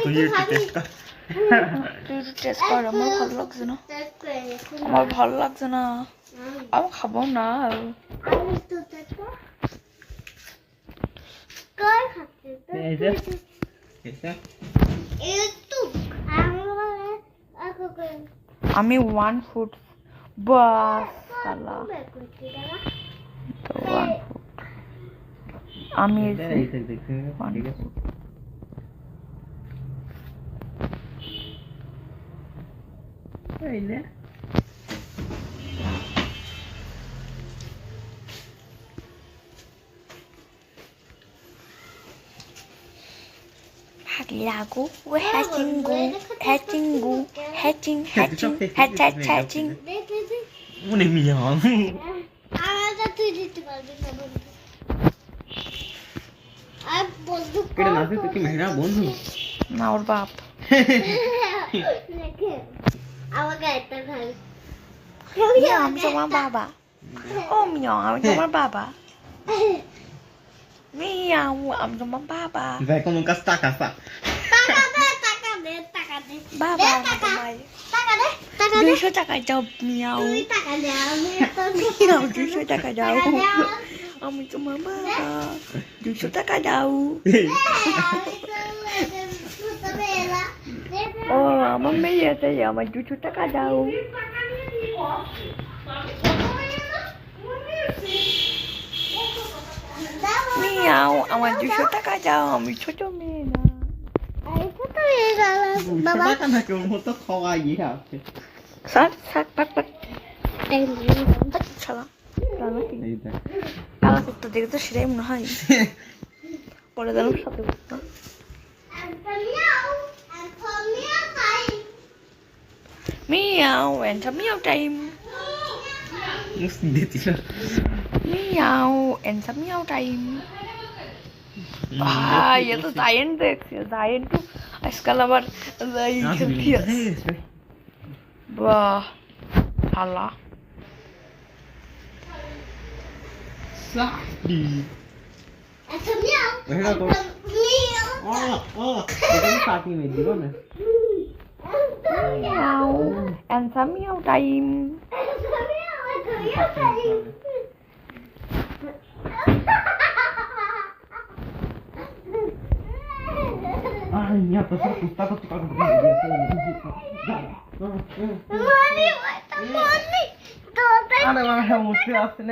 তুই একটু টেস্ট কর তুই একটু টেস্ট কর আমার ভালো লাগছে না আমার ভালো লাগছে না আমি খাবো না আমি 1 ফুট বাস সালা তো 1 ফুট আমি Lago, we're hatching, hatching. মনে মিয়া কেটে না তুই কি মেহরা বন্ধু না ওর বাপ আমি তোমার বাবা ও মিয়াও আমি তোমার বাবা মিয়াও আমি তোমার বাবা ভাই কোন কাজ টাকা সা বাবা টাকা দে 200 টাকা দাও মিয়াও মিয়াও 200 টাকা দাও আমি তোমার বাবা 200 টাকা দাও ও আমার মেয়ে আছে আমার 200 টাকা দাও মিয়াও আমার 200 টাকা দাও আমি ছোট মেয়ে না বাবা কেন কেউ মতো খাওয়াই আছে স্যার স্যার পাক পাক শালা কালা কুত্তা দেখে তো সেটাই মনে হয় পরে গেলাম সাথে কুত্তা Miao and a meow time meow and a meow time ये तो जायंट देखते जायंट तो आजकल আবার খেলতে আছে বাহ শালা সাদি আচ্ছা মিয়াও মিয়াও এটা পার্টি মে দিব না meow and a meow time Ay, ya, pues está con Mami, mucho hace.